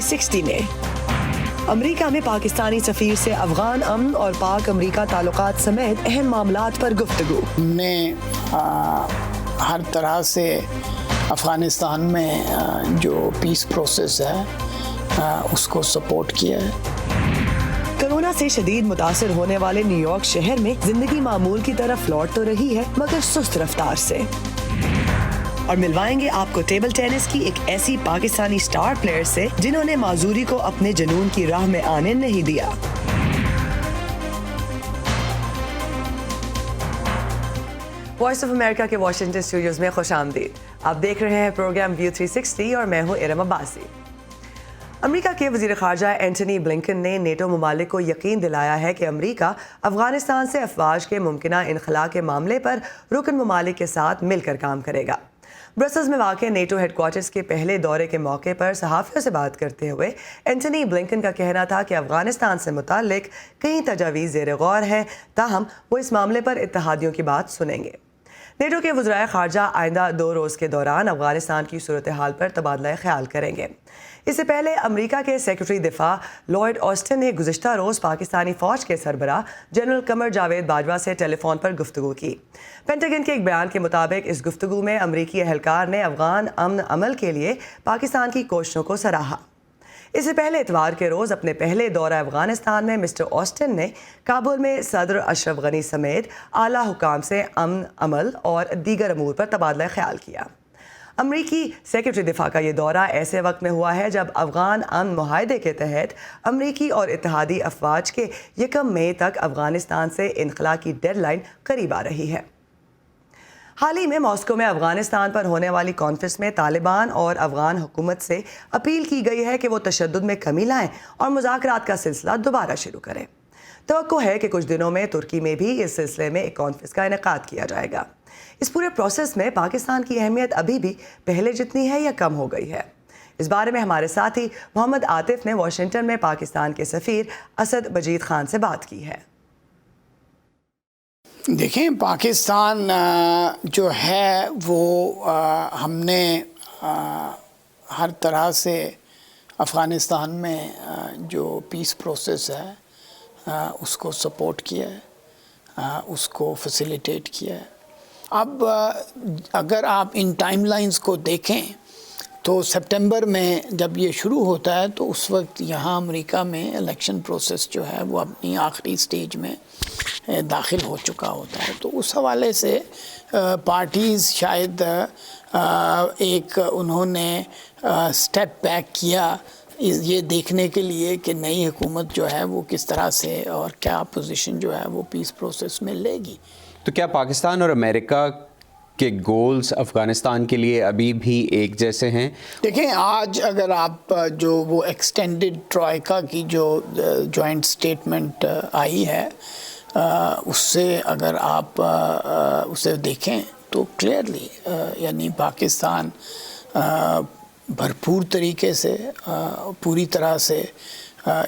360 ने अमरीका में पाकिस्तानी सफीर से अफगान अमन और पाक अमरीका ताल्लुकात समेत अहम मामलात पर गुफ्तगू। हमने हर तरह से अफ़गानिस्तान में जो पीस प्रोसेस है उसको सपोर्ट किया है। कोरोना से शदीद मुतासर होने वाले न्यूयॉर्क शहर में जिंदगी मामूल की तरफ लौट तो रही है मगर सुस्त रफ्तार से। और मिलवाएंगे आपको टेबल टेनिस की एक ऐसी पाकिस्तानी स्टार प्लेयर से जिन्होंने माजूरी को अपने जुनून की राह में आने नहीं दिया। वॉइस ऑफ अमेरिका के वाशिंगटन स्टूडियोज में खुशामदीद। आप देख रहे हैं प्रोग्राम व्यू 360 और मैं हूं इरम अब्बासी। अमेरिका के वज़ीर ख़ारजा एंटनी ब्लिंकन ने नेटो ममालिक को यकीन दिलाया है कि अमेरिका अफगानिस्तान से अफवाज के मुमकिना इनखला के मामले पर रुकन ममालिक के साथ मिलकर काम करेगा। ब्रसल्स में वाक़ नेटो हेडक्वार्टर्स के पहले दौरे के मौके पर सहाफ़ियों से बात करते हुए एंटनी ब्लिंकन का कहना था कि अफगानिस्तान से मुताल्लिक कई तजावीज़ ज़ेर गौर हैं, ताहम वो इस मामले पर इत्तेहादियों की बात सुनेंगे। नेटो के वज़राए ख़ारजा आइंदा 2 रोज़ के दौरान अफगानिस्तान की सूरत हाल पर तबादला ख्याल करेंगे। इससे पहले अमेरिका के सेक्रेटरी दिफा लॉयड ऑस्टिन ने गुज़िश्ता रोज़ पाकिस्तानी फ़ौज के सरबराह जनरल कमर जावेद बाजवा से टेलीफोन पर गुफ्तगू की। पेंटागन के एक बयान के मुताबिक इस गुफ्तगू में अमरीकी एहलकार ने अफ़गान अमन अमल के लिए पाकिस्तान की कोशिशों को सराहा। इससे पहले इतवार के रोज़ अपने पहले दौरा अफगानिस्तान में मिस्टर ऑस्टिन ने काबुल में सदर अशरफ गनी समेत आला हुकाम से अमन अमल और दीगर अमूर पर तबादला ख्याल किया। अमरीकी सेक्रेटरी दिफा का ये दौरा ऐसे वक्त में हुआ है जब अफगान अमन मुआहदे के तहत अमरीकी और इत्तेहादी अफवाज के 1 मई तक अफगानिस्तान से इनखला की डेडलाइन करीब आ रही है। हाल ही में मॉस्को में अफगानिस्तान पर होने वाली कॉन्फ्रेंस में तालिबान और अफगान हुकूमत से अपील की गई है कि वो तशद्दुद में कमी लाएं और मुज़ाकरात का सिलसिला दोबारा शुरू करें। तवक्को है कि कुछ दिनों में तुर्की में भी इस सिलसिले में एक कॉन्फ्रेंस का इनेकाद किया जाएगा। इस पूरे प्रोसेस में पाकिस्तान की अहमियत अभी भी पहले जितनी है या कम हो गई है? इस बारे में हमारे साथी मोहम्मद आतिफ ने वाशिंगटन में पाकिस्तान के सफ़ीर असद मजीद खान से बात की है। देखें, पाकिस्तान जो है वो हमने हर तरह से अफ़गानिस्तान में जो पीस प्रोसेस है उसको सपोर्ट किया है, उसको फैसिलिटेट किया है। अब अगर आप इन टाइमलाइंस को देखें तो सितंबर में जब ये शुरू होता है तो उस वक्त यहाँ अमेरिका में इलेक्शन प्रोसेस जो है वो अपनी आखिरी स्टेज में दाखिल हो चुका होता है। तो उस हवाले से पार्टीज़ शायद एक उन्होंने स्टेप बैक किया ये देखने के लिए कि नई हुकूमत जो है वो किस तरह से और क्या पोजीशन जो है वो पीस प्रोसेस में लेगी। तो क्या पाकिस्तान और अमेरिका के गोल्स अफ़गानिस्तान के लिए अभी भी एक जैसे हैं? देखें, आज अगर आप जो वो एक्सटेंडेड ट्रॉयका की जो जॉइंट स्टेटमेंट आई है उससे अगर आप उसे देखें तो क्लियरली यानी पाकिस्तान भरपूर तरीके से पूरी तरह से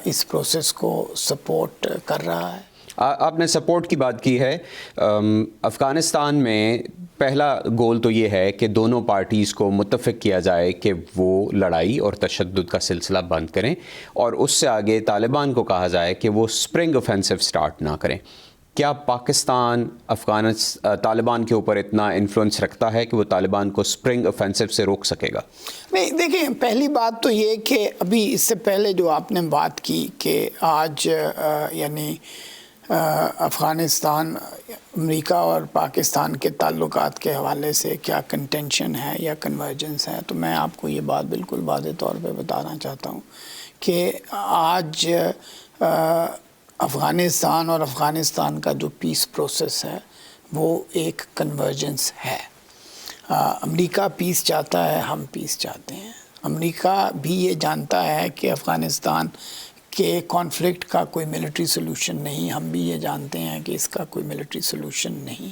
इस प्रोसेस को सपोर्ट कर रहा है। आपने सपोर्ट की बात की है। अफ़गानिस्तान में पहला गोल तो ये है कि दोनों पार्टीज़ को मुत्तफ़िक किया जाए कि वो लड़ाई और तशद्दुद का सिलसिला बंद करें और उससे आगे तालिबान को कहा जाए कि वो स्प्रिंग ऑफेंसिव स्टार्ट ना करें। क्या पाकिस्तान तालिबान के ऊपर इतना इन्फ्लुएंस रखता है कि वो तालिबान को स्प्रिंग ऑफेंसिव से रोक सकेगा? नहीं, देखें, पहली बात तो ये कि अभी इससे पहले जो आपने बात की कि आज यानी अफ़गानिस्तान अमेरिका और पाकिस्तान के ताल्लुकात के हवाले से क्या कंटेंशन है या कन्वर्जेंस है, तो मैं आपको ये बात बिल्कुल वाज़े तौर पे बताना चाहता हूँ कि आज अफ़गानिस्तान और अफ़गानिस्तान का जो पीस प्रोसेस है वो एक कन्वर्जेंस है। अमेरिका पीस चाहता है, हम पीस चाहते हैं। अमेरिका भी ये जानता है कि अफ़गानिस्तान के कॉन्फ्लिक्ट का कोई मिलिट्री सलूशन नहीं, हम भी ये जानते हैं कि इसका कोई मिलिट्री सलूशन नहीं।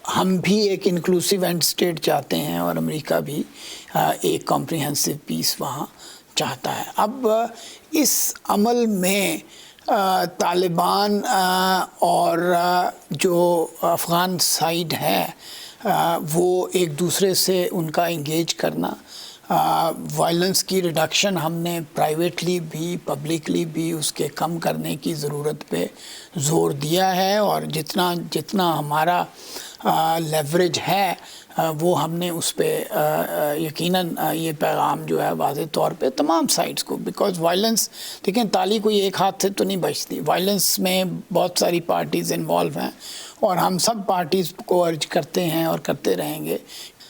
हम भी एक इंक्लूसिव एंड स्टेट चाहते हैं और अमेरिका भी एक कॉम्प्रिहेंसिव पीस वहाँ चाहता है। अब इस अमल में तालिबान और जो अफ़गान साइड है वो एक दूसरे से उनका इंगेज करना वायलेंस की रिडक्शन हमने प्राइवेटली भी पब्लिकली भी उसके कम करने की ज़रूरत पे ज़ोर दिया है, और जितना जितना हमारा लेवरेज है वो हमने उस पर यकीनन ये पैगाम जो है वाज़ेह तौर पे तमाम साइड्स को, बिकॉज़ वायलेंस देखें ताली कोई एक हाथ से तो नहीं बचती, वायलेंस में बहुत सारी पार्टीज़ इन्वॉल्व हैं, और हम सब पार्टीज़ को अर्ज करते हैं और करते रहेंगे।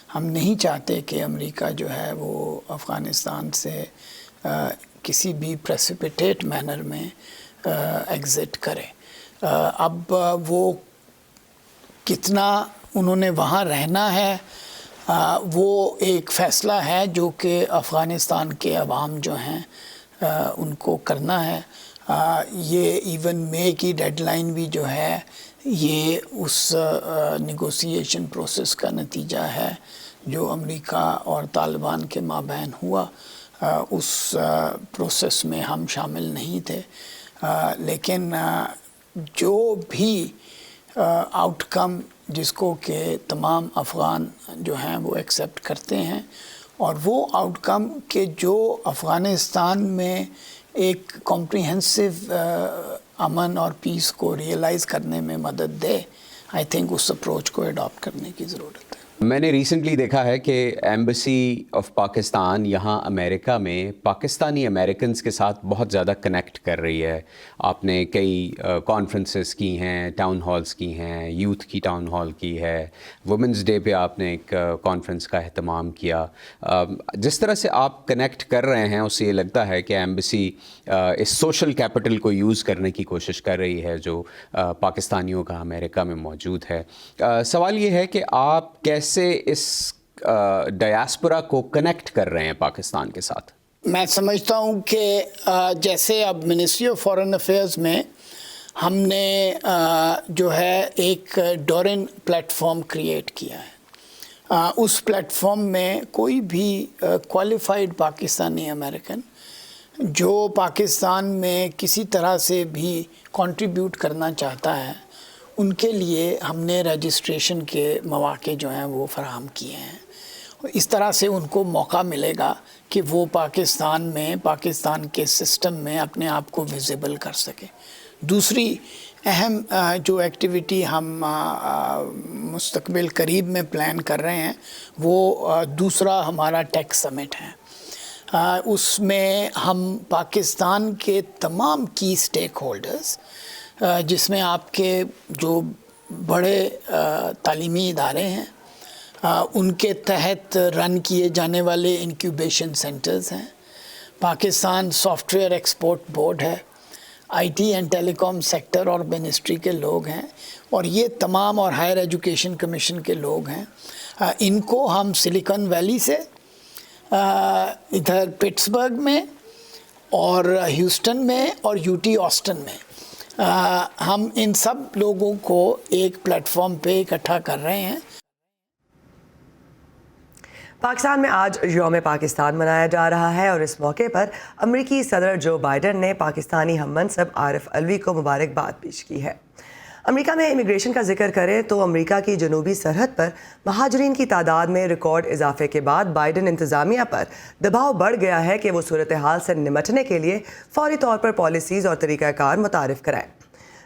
हम नहीं चाहते कि अमेरिका जो है वो अफ़गानिस्तान से किसी भी प्रेसिपिटेट मैनर में एग्ज़िट करे। अब वो कितना उन्होंने वहाँ रहना है वो एक फ़ैसला है जो कि अफ़गानिस्तान के अवाम जो हैं उनको करना है। ये इवन मई की डेडलाइन भी जो है ये उस नेगोशिएशन प्रोसेस का नतीजा है जो अमेरिका और तालिबान के माबैन हुआ। उस प्रोसेस में हम शामिल नहीं थे, लेकिन जो भी आउटकम जिसको कि तमाम अफ़गान जो हैं वो एक्सेप्ट करते हैं, और वो आउटकम के जो अफ़गानिस्तान में एक कॉम्प्रिहेंसिव अमन और पीस को रियलाइज़ करने में मदद दे, आई थिंक उस अप्रोच को अडॉप्ट करने की ज़रूरत है। मैंने रिसेंटली देखा है कि एम्बेसी ऑफ पाकिस्तान यहाँ अमेरिका में पाकिस्तानी अमेरिकन्स के साथ बहुत ज़्यादा कनेक्ट कर रही है। आपने कई कॉन्फ्रेंसेस की हैं, टाउन हॉल्स की हैं, यूथ की टाउन हॉल की है, वुमेंस डे पे आपने एक कॉन्फ्रेंस का एहतमाम किया। जिस तरह से आप कनेक्ट कर रहे हैं उससे ये लगता है कि एम्बेसी इस सोशल कैपिटल को यूज़ करने की कोशिश कर रही है जो पाकिस्तानियों का अमेरिका में मौजूद है। सवाल ये है कि आप कैसे इस डायस्पोरा को कनेक्ट कर रहे हैं पाकिस्तान के साथ? मैं समझता हूँ कि जैसे अब मिनिस्ट्री ऑफ फॉरेन अफेयर्स में हमने जो है एक डोरिन प्लेटफॉर्म क्रिएट किया है। उस प्लेटफॉर्म में कोई भी क्वालिफाइड पाकिस्तानी अमेरिकन जो पाकिस्तान में किसी तरह से भी कंट्रीब्यूट करना चाहता है उनके लिए हमने रजिस्ट्रेशन के मौके जो हैं वो फराहम किए हैं। इस तरह से उनको मौका मिलेगा कि वो पाकिस्तान में पाकिस्तान के सिस्टम में अपने आप को विजिबल कर सके। दूसरी अहम जो एक्टिविटी हम मुस्तकबिल करीब में प्लान कर रहे हैं वो दूसरा हमारा टेक समिट है। उसमें हम पाकिस्तान के तमाम की स्टेक होल्डर्स जिसमें आपके जो बड़े तालीमी इदारे हैं उनके तहत रन किए जाने वाले इंक्यूबेशन सेंटर्स हैं, पाकिस्तान सॉफ्टवेयर एक्सपोर्ट बोर्ड है, आईटी एंड टेलीकॉम सेक्टर और मिनिस्ट्री के लोग हैं, और ये तमाम और हायर एजुकेशन कमीशन के लोग हैं। इनको हम सिलिकॉन वैली से इधर पिट्सबर्ग में और ह्यूस्टन में और यूटी ऑस्टन में हम इन सब लोगों को एक प्लेटफॉर्म पे इकट्ठा कर रहे हैं। पाकिस्तान में आज यौम पाकिस्तान मनाया जा रहा है और इस मौके पर अमरीकी सदर जो बाइडन ने पाकिस्तानी हम मनसब आरिफ अलवी को मुबारकबाद पेश की है। अमेरिका में इमिग्रेशन का जिक्र करें तो अमेरिका की जनूबी सरहद पर महाजरीन की तादाद में रिकॉर्ड इजाफे के बाद बाइडन इंतज़ामिया पर दबाव बढ़ गया है कि वो सूरत हाल से निमटने के लिए फौरी तौर पर पॉलिसीज़ और तरीक़ाकार मुतारिफ कराएं।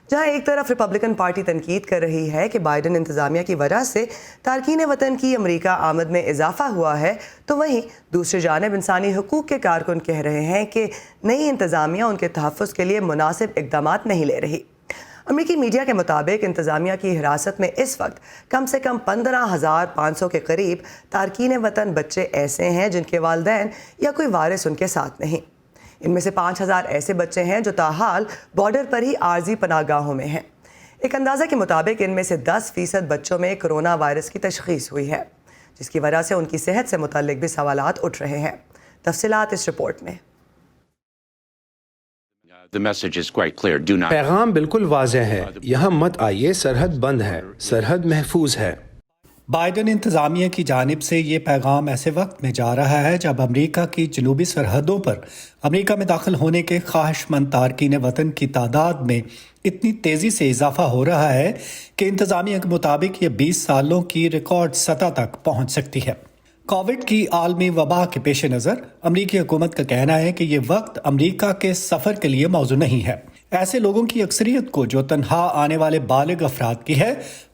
जहाँ एक तरफ रिपब्लिकन पार्टी तनकीद कर रही है कि बाइडन इंतज़ामिया की वजह से तारकीन वतन की अमेरिका आमद में इजाफा हुआ है, तो वहीं दूसरी जानिब इंसानी हुकूक के कारकुन कह रहे हैं कि नई इंतज़ामिया उनके तहफ़्फ़ुज़ के लिए मुनासिब इक़दामात नहीं ले रही। अमेरिकी मीडिया के मुताबिक इंतज़ामिया की हिरासत में इस वक्त कम से कम 15,500 के करीब तारकीन वतन बच्चे ऐसे हैं जिनके वालिदैन या कोई वारिस उनके साथ नहीं। इनमें से 5,000 ऐसे बच्चे हैं जो ताहाल बॉर्डर पर ही आर्जी पनाहगाहों में हैं। एक अंदाज़ा के मुताबिक इनमें से 10% बच्चों में कोरोना वायरस की तशख़ीस हुई है, जिसकी वजह से उनकी सेहत से मुतल्लिक भी सवालात उठ रहे हैं। तफसीलात इस रिपोर्ट में। पैगाम बिल्कुल वाज़ेह है, यहाँ मत आइए, सरहद बंद है, सरहद महफूज है। बाइडन इंतज़ामिया की जानिब से ये पैगाम ऐसे वक्त में जा रहा है जब अमेरिका की जनूबी सरहदों पर अमेरिका में दाखिल होने के ख्वाहिशमंद तारकीन वतन की तादाद में इतनी तेज़ी से इजाफा हो रहा है कि इंतज़ामिया के मुताबिक ये 20 सालों की रिकॉर्ड सतह तक पहुँच सकती है। कोविड की आलमी वबा के पेश नज़र अमरीकी हुकूमत का कहना है कि ये वक्त अमरीका के सफ़र के लिए मौजू नहीं है। ऐसे लोगों की अक्सरियत को जो तनहा आने वाले बालिग अफराद की है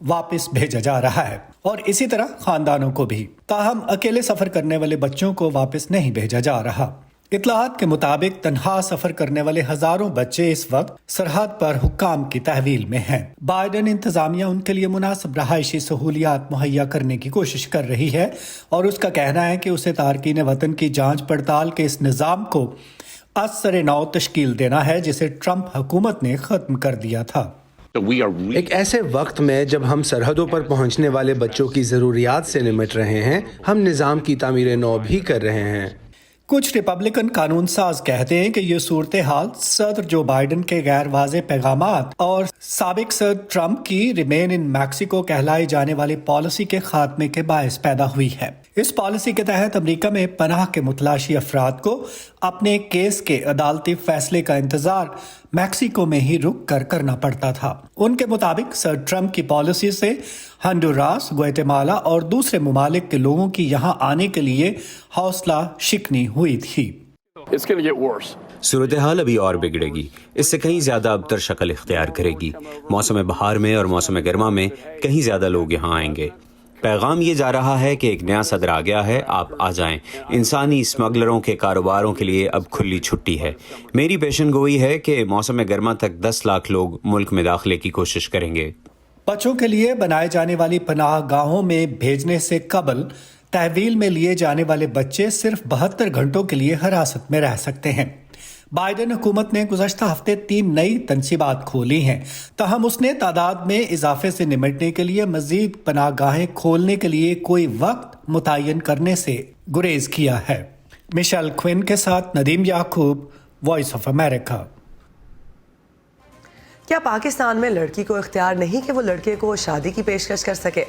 वापस भेजा जा रहा है और इसी तरह खानदानों को भी। ताहम अकेले सफ़र करने वाले बच्चों को वापस नहीं भेजा जा रहा। इत्तलात के मुताबिक तनहा सफर करने वाले हजारों बच्चे इस वक्त सरहद पर हुक्काम की तहवील में हैं। बाइडन इंतजामिया उनके लिए मुनासिब रहायशी सहूलियात मुहैया करने की कोशिश कर रही है और उसका कहना है कि उसे तारकीन वतन की जांच पड़ताल के इस निज़ाम को असर नौ तश्कील देना है जिसे ट्रंप हुकूमत ने खत्म कर दिया था। एक ऐसे वक्त में जब हम सरहदों पर पहुंचने वाले बच्चों की ज़रूरियात से निमट रहे हैं, हम निज़ाम की तामीर नौ भी कर रहे हैं। कुछ रिपब्लिकन कानून साज कहते हैं कि ये सूरत हाल सदर जो बाइडन के गैर वाज़े पैगामात और साबिक सदर ट्रंप की रिमेन इन मैक्सिको कहलाई जाने वाली पॉलिसी के खात्मे के बायस पैदा हुई है। इस पॉलिसी के तहत अमेरिका में पनाह के मुतलाशी अफराद को अपने केस के अदालती फैसले का इंतजार मैक्सिको में ही रुक कर करना पड़ता था। उनके मुताबिक सर ट्रंप की पॉलिसी से हंडुरास, ग्वाटेमाला और दूसरे ममालिक के लोगों की यहाँ आने के लिए हौसला शिकनी हुई थी। सूरत हाल अभी और बिगड़ेगी, इससे कहीं ज्यादा अबतर शक्ल इख्तियार करेगी। मौसम बहार में और मौसम गर्मा में कहीं ज्यादा लोग यहाँ आएंगे। पैगाम ये जा रहा है कि एक नया सदर आ गया है, आप आ जाएं। इंसानी स्मगलरों के कारोबारों के लिए अब खुली छुट्टी है। मेरी पेशन गोई है कि मौसम गर्मा तक 10 लाख लोग मुल्क में दाखिले की कोशिश करेंगे। बच्चों के लिए बनाए जाने वाली पनाह गाहों में भेजने से कबल तहवील में लिए जाने वाले बच्चे सिर्फ 72 घंटों के लिए हिरासत में रह सकते हैं। बाइडन हुकूमत ने गुज़श्ता हफ्ते 3 नई तनसीबात खोली हैं, ताहम उसने तादाद में इजाफे से निमटने के लिए मजीद पनाहगाहें खोलने के लिए कोई वक्त मुतय्यन करने से गुरेज किया है। मिशेल क्विन के साथ नदीम याकूब, वॉइस ऑफ अमेरिका। क्या पाकिस्तान में लड़की को इख्तियार नहीं कि वो लड़के को शादी की पेशकश कर सके?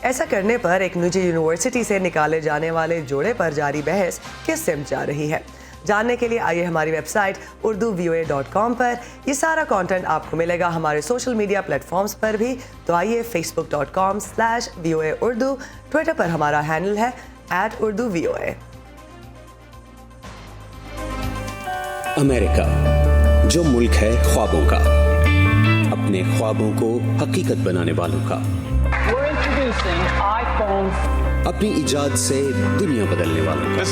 ऐसा करने पर एक निजी यूनिवर्सिटी से निकाले जाने वाले जोड़े पर जारी बहस किस सिमत जा रही है? जानने के लिए आइए हमारी वेबसाइट urduvoa.com पर। ये सारा कंटेंट आपको मिलेगा हमारे सोशल मीडिया प्लेटफॉर्म्स पर भी, तो आइए facebook.com/VOA Urdu, ट्विटर पर हमारा हैंडल है @urduvoa। अमेरिका, जो मुल्क है ख्वाबों का, अपने ख्वाबों को हकीकत बनाने वालों का, अपनी इजाद से दुनिया बदलने वालों का,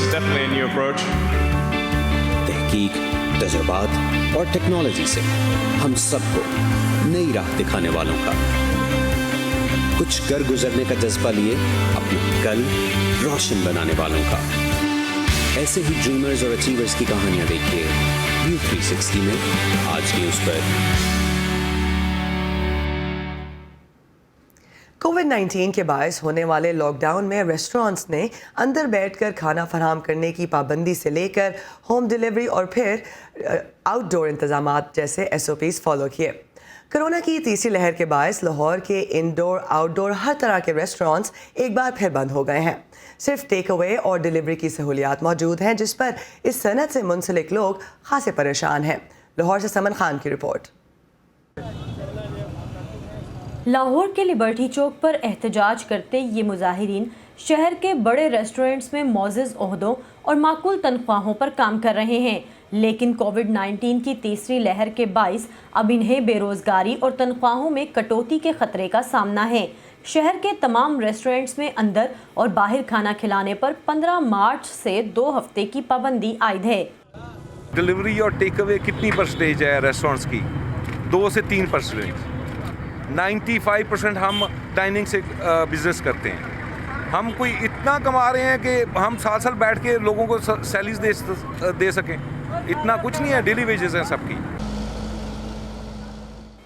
तहकीक, तजुर्बात और टेक्नोलॉजी से हम सबको नई राह दिखाने वालों का, कुछ कर गुजरने का जज्बा लिए अपना कल रोशन बनाने वालों का। ऐसे ही ड्रीमर्स और अचीवर्स की कहानियां देखिए व्यू 360 में आज न्यूज़ पर। कोविड-19 के बायस होने वाले लॉकडाउन में रेस्टोरेंट्स ने अंदर बैठकर खाना फराहम करने की पाबंदी से लेकर होम डिलीवरी और फिर आउटडोर इंतजामात जैसे SOPs फॉलो किए। कोरोना की तीसरी लहर के बायस लाहौर के इंडोर आउटडोर हर तरह के रेस्टोरेंट्स एक बार फिर बंद हो गए हैं। सिर्फ टेक अवे और डिलीवरी की सहूलियात मौजूद हैं, जिस पर इस सनत से मुंसलिक लोग खासे परेशान हैं। लाहौर से समन खान की रिपोर्ट। लाहौर के लिबर्टी चौक पर एहतजाज करते ये मुजाहिरीन शहर के बड़े रेस्टोरेंट्स में मौजूद ओहदों और माकूल तनख्वाहों पर काम कर रहे हैं, लेकिन कोविड-19 की तीसरी लहर के बाइस अब इन्हें बेरोजगारी और तनख्वाहों में कटौती के खतरे का सामना है। शहर के तमाम रेस्टोरेंट्स में अंदर और बाहर खाना खिलाने पर 15 मार्च से 2 हफ्ते की पाबंदी आयद है। डिलीवरी और टेक अवे कितनी परसेंटेज है रेस्टोरेंट्स की? 2 से 3%। 95% हम डाइनिंग से बिजनेस करते हैं। हम कोई इतना कमा रहे हैं कि हम साल बैठ के लोगों को सैलरीज दे सकें, इतना कुछ नहीं है। डेली वेजेस हैं सबकी।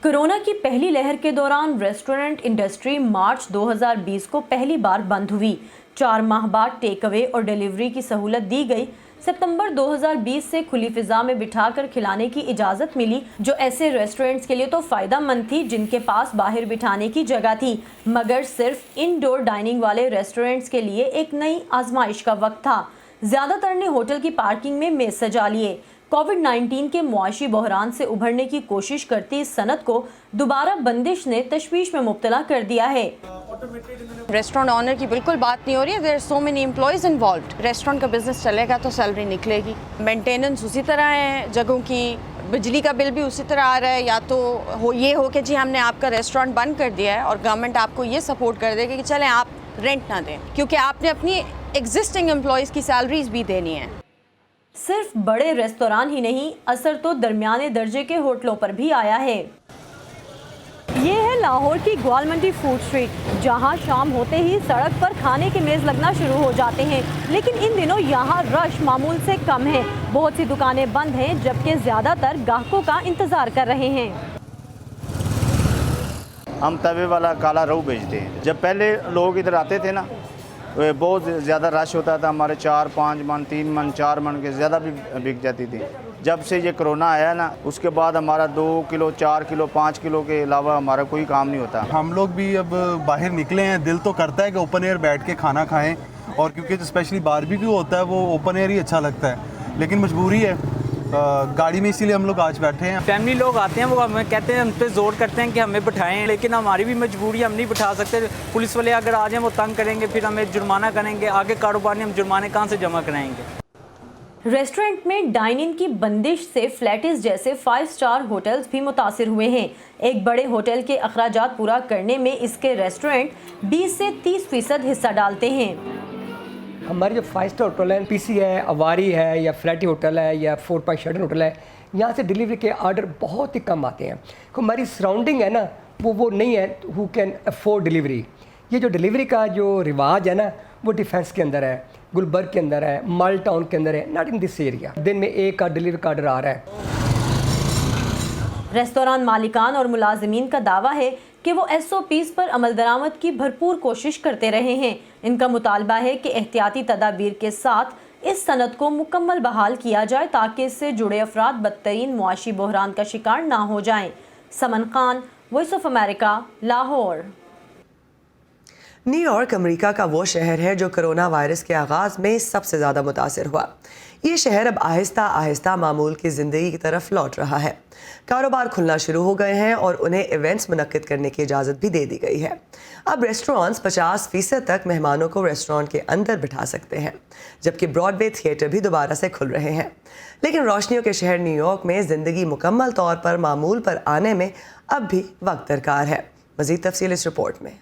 कोरोना की पहली लहर के दौरान रेस्टोरेंट इंडस्ट्री मार्च 2020 को पहली बार बंद हुई। 4 माह बाद टेक अवे और डिलीवरी की सहूलत दी गई। सितंबर 2020 से खुली फिजा में बिठाकर खिलाने की इजाज़त मिली, जो ऐसे रेस्टोरेंट्स के लिए तो फ़ायदा मंद थी जिनके पास बाहर बिठाने की जगह थी, मगर सिर्फ इनडोर डाइनिंग वाले रेस्टोरेंट्स के लिए एक नई आजमाइश का वक्त था। ज़्यादातर ने होटल की पार्किंग में मेज़ सजा लिए। कोविड-19 के मुआशी बहरान से उभरने की कोशिश करती इस सनत को दोबारा बंदिश ने तशवीश में मुब्तला कर दिया है। रेस्टोरेंट ऑनर की बिल्कुल बात नहीं हो रही है. There are so many employees involved. Restaurant का बिजनेस चलेगा तो सैलरी निकलेगी. मेंटेनेंस उसी तरह है जगहों की, बिजली का बिल भी उसी तरह आ रहा है. या तो हो कि जी हमने आपका रेस्टोरेंट बंद कर दिया है और गवर्नमेंट आपको ये सपोर्ट कर देगी कि चलें आप रेंट ना दें, क्योंकि आपने अपनी एग्जिस्टिंग एम्प्लॉयज़ की सैलरीज भी देनी है. सिर्फ बड़े रेस्तोरां ही नहीं, असर तो दरमियाने दर्जे के होटलों पर भी आया है. ये है लाहौर की ग्वालमंडी फूड स्ट्रीट, जहां शाम होते ही सड़क पर खाने के मेज़ लगना शुरू हो जाते हैं. लेकिन इन दिनों यहाँ रश मामूल से कम है. बहुत सी दुकानें बंद हैं, जबकि ज़्यादातर ग्राहकों का इंतज़ार कर रहे हैं. हम तवे वाला काला रोहू बेचते हैं. जब पहले लोग इधर आते थे ना, बहुत ज़्यादा रश होता था. हमारे 4-5 मन, 3 मन, 4 मन के ज़्यादा भी बिक जाती थी. जब से ये कोरोना आया ना, उसके बाद हमारा 2 किलो, 4 किलो, 5 किलो के अलावा हमारा कोई काम नहीं होता. हम लोग भी अब बाहर निकले हैं. दिल तो करता है कि ओपन एयर बैठ के खाना खाएं, और क्योंकि स्पेशली बारबेक्यू होता है वो ओपन एयर ही अच्छा लगता है, लेकिन मजबूरी है गाड़ी में, इसीलिए हम लोग आज बैठे हैं. फैमिली लोग आते हैं, वो हमें कहते हैं, हम पे जोर करते हैं कि हमें बिठाएं, लेकिन हमारी भी मजबूरी है, हम नहीं बिठा सकते. पुलिस वाले अगर आ जाएं वो तंग करेंगे, फिर हमें जुर्माना करेंगे. आगे कारोबार नहीं, हम जुर्माने कहाँ से जमा कराएंगे. रेस्टोरेंट में डाइनिंग की बंदिश से फ्लैटिस जैसे 5 स्टार होटल्स भी मुतासिर हुए हैं. एक बड़े होटल के अखराजात पूरा करने में इसके रेस्टोरेंट 20 से 30% हिस्सा डालते हैं. हमारे जो 5 स्टार होटल है, पीसी है, अवारी है, या फ्लैटी होटल है, या 4 शेडन होटल है, यहाँ से डिलीवरी के आर्डर बहुत ही कम आते हैं. हमारी सराउंडिंग है ना, वो नहीं है हु कैन अफोर्ड डिलीवरी. ये जो डिलीवरी का जो रिवाज है ना, वो डिफेंस के अंदर है, गुलबर्ग के अंदर है, माल टाउन के अंदर है, नॉट इन दिस एरिया. दिन में एक का डिलीवरी का आर्डर आ रहा है. रेस्तोरां मालिकान और मुलाजिमीन का दावा है कि वो SOPs पर अमल दरामद की भरपूर कोशिश करते रहे हैं. इनका मुतालबा है कि एहतियाती तदाबीर के साथ इस सनत को मुकम्मल बहाल किया जाए, ताकि इससे जुड़े अफराद बदतरीन मुआशी बहरान का शिकार ना हो जाएं. Saman Khan, voice of America, Lahore. New York America का वो शहर है जो कोरोना वायरस के आगाज़ में सबसे ज़्यादा मुतासिर हुआ. ये शहर अब आहिस्ता आहिस्ता मामूल की ज़िंदगी की तरफ लौट रहा है. कारोबार खुलना शुरू हो गए हैं और उन्हें इवेंट्स मुनक्किद करने की इजाज़त भी दे दी गई है. अब रेस्टोरेंट्स 50% तक मेहमानों को रेस्टोरेंट के अंदर बिठा सकते हैं, जबकि ब्रॉडवे थिएटर भी दोबारा से खुल रहे हैं. लेकिन रोशनियों के शहर न्यूयॉर्क में ज़िंदगी मुकम्मल तौर पर मामूल पर आने में अब भी वक्त दरकार है. मज़ीद तफसील इस रिपोर्ट में.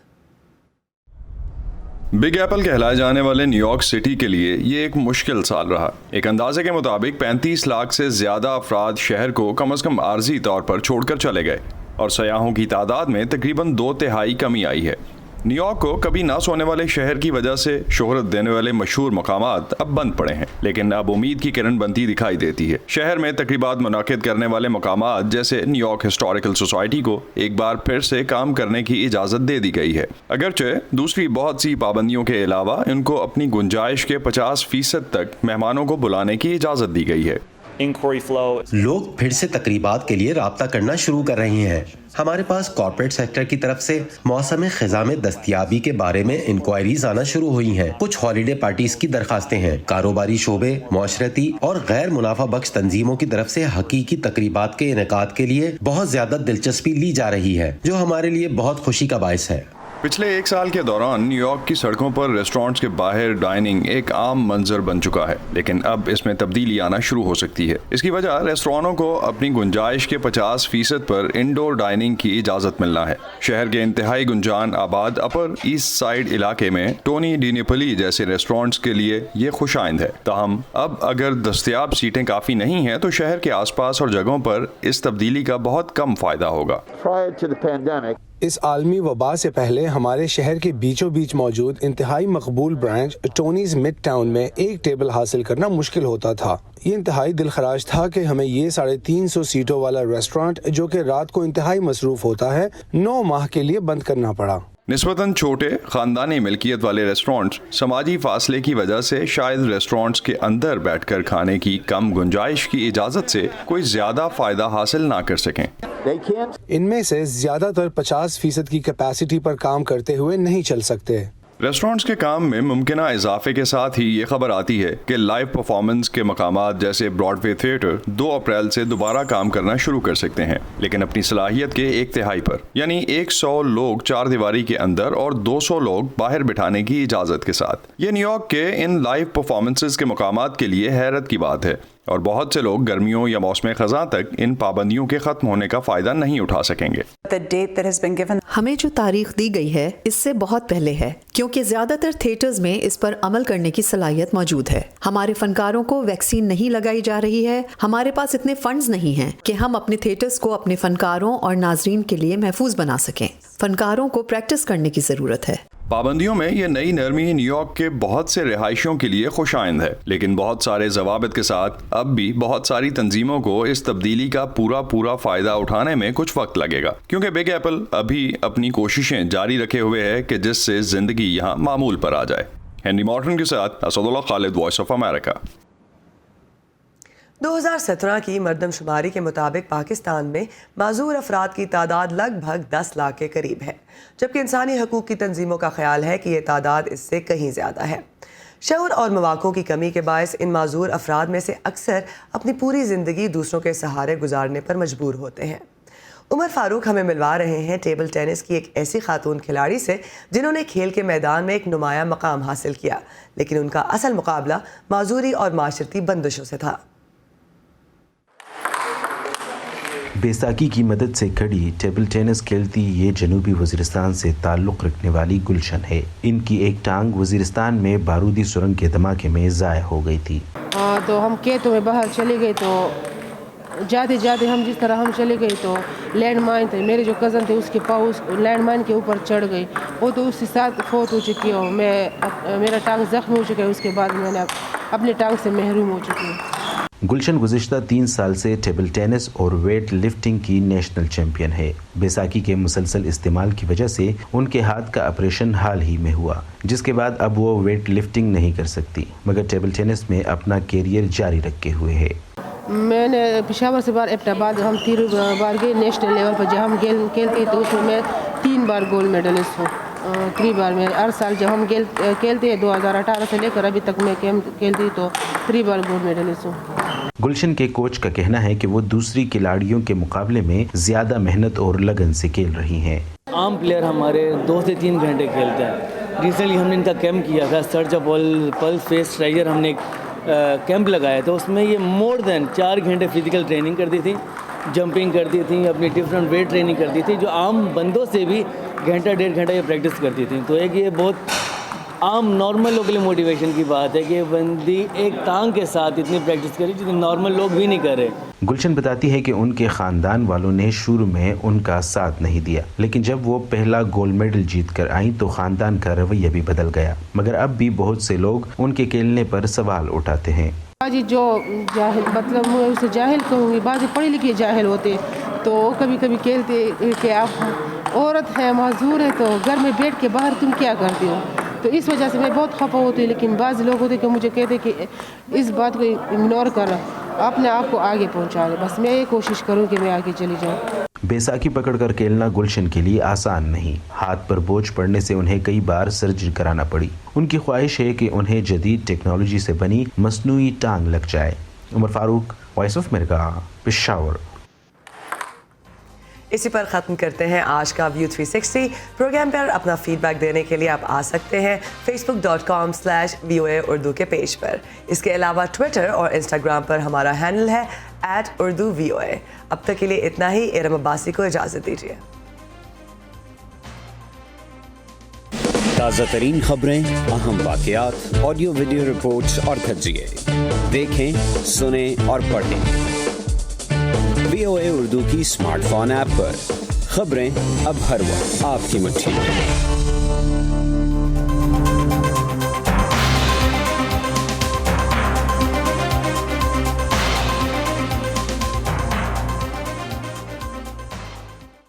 बिग एप्पल कहलाए जाने वाले न्यूयॉर्क सिटी के लिए ये एक मुश्किल साल रहा. एक अंदाजे के मुताबिक 35 लाख से ज़्यादा अफराद शहर को कम अज़ कम आर्जी तौर पर छोड़कर चले गए और सयाहों की तादाद में तकरीबन 2/3 कमी आई है. न्यूयॉर्क को कभी ना सोने वाले शहर की वजह से शोहरत देने वाले मशहूर मकामात अब बंद पड़े हैं, लेकिन अब उम्मीद की किरण बनती दिखाई देती है. शहर में तकरीबात मुनाकिद करने वाले मकामात जैसे न्यूयॉर्क हिस्टोरिकल सोसाइटी को एक बार फिर से काम करने की इजाज़त दे दी गई है, अगरचे दूसरी बहुत सी पाबंदियों के अलावा इनको अपनी गुंजाइश के 50% तक मेहमानों को बुलाने की इजाज़त दी गई है. लोग फिर से तकरीबात के लिए राब्ता करना शुरू कर रहे हैं. हमारे पास कॉर्पोरेट सेक्टर की तरफ से मौसम ख़ज़ा में दस्तयाबी के बारे में इंक्वायरीज आना शुरू हुई हैं. कुछ हॉलीडे पार्टीज की दरखास्तें हैं. कारोबारी शोबे, माशरती और गैर मुनाफा बख्श तंजीमों की तरफ से हकीकी तकरीबात के इनेकाद के लिए बहुत ज्यादा दिलचस्पी ली जा रही है, जो हमारे लिए बहुत खुशी का बायस है. पिछले 1 साल के दौरान न्यूयॉर्क की सड़कों पर रेस्टोरेंट्स के बाहर डाइनिंग एक आम मंजर बन चुका है, लेकिन अब इसमें तब्दीली आना शुरू हो सकती है. इसकी वजह रेस्टोरेंटों को अपनी गुंजाइश के 50% पर इंडोर डाइनिंग की इजाज़त मिलना है. शहर के इंतहाई गुंजान आबाद अपर ईस्ट साइड इलाके में टोनी डी नेपोली जैसे रेस्टोरेंट्स के लिए ये खुशाइंद है. ताहम अब अगर दस्तयाब सीटें काफ़ी नहीं हैं तो शहर के आसपास और जगहों पर इस तब्दीली का बहुत कम फ़ायदा होगा. इस आलमी वबा से पहले हमारे शहर के बीचों बीच मौजूद इंतहाई मकबूल ब्रांच टोनीज मिड टाउन में एक टेबल हासिल करना मुश्किल होता था. ये इंतहाई दिलखराज था कि हमें ये 350 सीटों वाला रेस्टोरेंट, जो कि रात को इंतहाई मसरूफ होता है, 9 माह के लिए बंद करना पड़ा. निस्बतन छोटे खानदानी मिल्कियत वाले रेस्टोरेंट्स समाजी फासले की वजह से शायद रेस्टोरेंट्स के अंदर बैठकर खाने की कम गुंजाइश की इजाज़त से कोई ज़्यादा फ़ायदा हासिल ना कर सकें. इनमें से ज़्यादातर 50% की कैपेसिटी पर काम करते हुए नहीं चल सकते. रेस्टोरेंट्स के काम में मुमकिना इजाफे के साथ ही ये खबर आती है कि लाइव परफॉर्मेंस के मकामात जैसे ब्रॉडवे थिएटर 2 अप्रैल से दोबारा काम करना शुरू कर सकते हैं, लेकिन अपनी सलाहियत के 1/3 पर, यानी 100 लोग 4 दीवारी के अंदर और 200 लोग बाहर बिठाने की इजाज़त के साथ। ये न्यूयॉर्क के इन लाइव परफॉर्मेंसेस के मकामात के लिए हैरत की बात है और बहुत से लोग गर्मियों या मौसम खज़ां तक इन पाबंदियों के ख़त्म होने का फ़ायदा नहीं उठा सकेंगे। हमें जो तारीख दी गई है इससे बहुत पहले है, क्योंकि ज़्यादातर थिएटर्स में इस पर अमल करने की सलाहियत मौजूद है। हमारे फनकारों को वैक्सीन नहीं लगाई जा रही है, हमारे पास इतने फंड्स नहीं हैं कि हम अपने थिएटर्स को अपने फनकारों और नाजरीन के लिए महफूज बना सकें। फनकारों को प्रैक्टिस करने की ज़रूरत है। पाबंदियों में ये नई नरमी न्यूयॉर्क के बहुत से रिहायशियों के लिए खुशाइंद है, लेकिन बहुत सारे जवाबित के साथ अब भी बहुत सारी तंजीमों को इस तब्दीली का पूरा फ़ायदा उठाने में कुछ वक्त लगेगा, क्योंकि बिग एप्पल अभी अपनी कोशिशें जारी रखे हुए है कि जिससे जिंदगी यहाँ मामूल पर आ जाए। हेनरी मॉर्टन के साथ Asadullah Khalid, voice of America. 2017 की मरदमशुमारी के मुताबिक पाकिस्तान में माजूर अफराद की तादाद लगभग 10 लाख के करीब है, जबकि इंसानी हकूक़ की तंजीमों का ख्याल है कि ये तादाद इससे कहीं ज़्यादा है। शऊर और मौक़ों की कमी के बायस इन माजूर अफराद में से अक्सर अपनी पूरी ज़िंदगी दूसरों के सहारे गुजारने पर मजबूर होते हैं। उमर फारूक हमें मिलवा रहे हैं टेबल टेनिस की एक ऐसी खातून खिलाड़ी से जिन्होंने खेल के मैदान में एक नुमाया मकाम हासिल किया, लेकिन उनका असल मुकाबला माजूरी और माशरती बंदिशों से था। बैसाखी की मदद से खड़ी टेबल टेनिस खेलती ये जनूबी वज़ीरिस्तान से ताल्लुक़ रखने वाली गुलशन है। इनकी एक टांग वज़ीरिस्तान में बारूदी सुरंग के धमाके में ज़ाया हो गई थी। तो हम खेतों में बाहर चले गए, तो जाते जाते हम जिस तरह हम चले गए तो लैंड माइन थे, मेरे जो कज़न थे उसके पाँव उस लैंड माइन के ऊपर चढ़ गई, वो तो उसके साथ फोत हो चुकी हूँ मेरा टांग ज़ख्म हो चुका है, उसके बाद मैंने अपने टांग से महरूम हो चुकी हूँ। गुलशन गुज़िश्ता 3 साल से टेबल टेनिस और वेट लिफ्टिंग की नेशनल चैंपियन है। बैसाखी के मुसलसल इस्तेमाल की वजह से उनके हाथ का ऑपरेशन हाल ही में हुआ, जिसके बाद अब वो वेट लिफ्टिंग नहीं कर सकती, मगर टेबल टेनिस में अपना कैरियर जारी रखे हुए है। मैंने पेशावर से बार एबटाबाद हम 3 बार गए नेशनल लेवल पर, जब हम खेलते तो उसमें मैं 3 बार गोल्ड मेडलिस्ट हूँ। 3 बार में हर साल जब हम खेलते हैं 2018 से लेकर अभी तक मैं खेलती तो 3 बार गोल्ड मेडलिस्ट हूँ। गुलशन के कोच का कहना है कि वो दूसरी खिलाड़ियों के मुकाबले में ज़्यादा मेहनत और लगन से खेल रही हैं। आम प्लेयर हमारे 2 से 3 घंटे खेलते हैं। रिसेंटली हमने इनका कैंप किया था, सर्च ऑफ पल्स फेस ट्राइजर हमने कैंप लगाया था, उसमें ये मोर देन 4 घंटे फिजिकल ट्रेनिंग करती थी, जंपिंग करती थी, अपनी डिफरेंट वेट ट्रेनिंग करती थी, जो आम बंदों से भी घंटा 1.5 घंटा ये प्रैक्टिस करती थी। तो एक ये बहुत आम नॉर्मल लोगों के लिए मोटिवेशन की बात है कि बंदी एक टांग के साथ इतनी प्रैक्टिस करी जितनी नॉर्मल लोग भी नहीं कर रहे। गुलशन बताती है कि उनके खानदान वालों ने शुरू में उनका साथ नहीं दिया, लेकिन जब वो पहला गोल्ड मेडल जीत कर आई तो खानदान का रवैया भी बदल गया, मगर अब भी बहुत से लोग उनके खेलने पर सवाल उठाते हैं। बाजी जो जाहिल, मतलब मैं उसे जाहिल कहूँगी, बाजी पढ़े लिखे जाहिल होते तो कभी कभी खेलते कि आप औरत है माजूर है तो घर में बैठ के बाहर तुम क्या करती हो, तो इस वजह से मैं बहुत खफा होती हूँ। लेकिन बाज़ लोग होते कि मुझे कहते कि इस बात को इग्नोर कर अपने आप को आगे पहुँचा ले, बस मैं ये कोशिश करूँ कि मैं आगे चली जाऊँ। बैसाखी पकड़कर खेलना गुलशन के लिए आसान नहीं, हाथ पर बोझ पड़ने से उन्हें कई बार सर्जरी कराना पड़ी। उनकी ख्वाहिश है कि उन्हें जदीद टेक्नोलॉजी से बनी मसनूई टांग लग जाए। Umar Farooq, voice of America, Peshawar. इसी पर ख़त्म करते हैं आज का व्यू 360 प्रोग्राम। पर अपना फीडबैक देने के लिए आप आ सकते हैं facebook.com/VOA उर्दू के पेज पर। इसके अलावा ट्विटर और इंस्टाग्राम पर हमारा हैंडल है @UrduVOA। अब तक के लिए इतना ही। इरम अब्बासी को इजाज़त दीजिए। ताज़ा तरीन खबरें, अहम वाक़यात, ऑडियो वीडियो रिपोर्ट्स और तज्ज़िये देखें, सुने और पढ़ें VOA उर्दू की स्मार्टफोन ऐप पर। खबरें अब हर वक्त आपकी मुट्ठी में।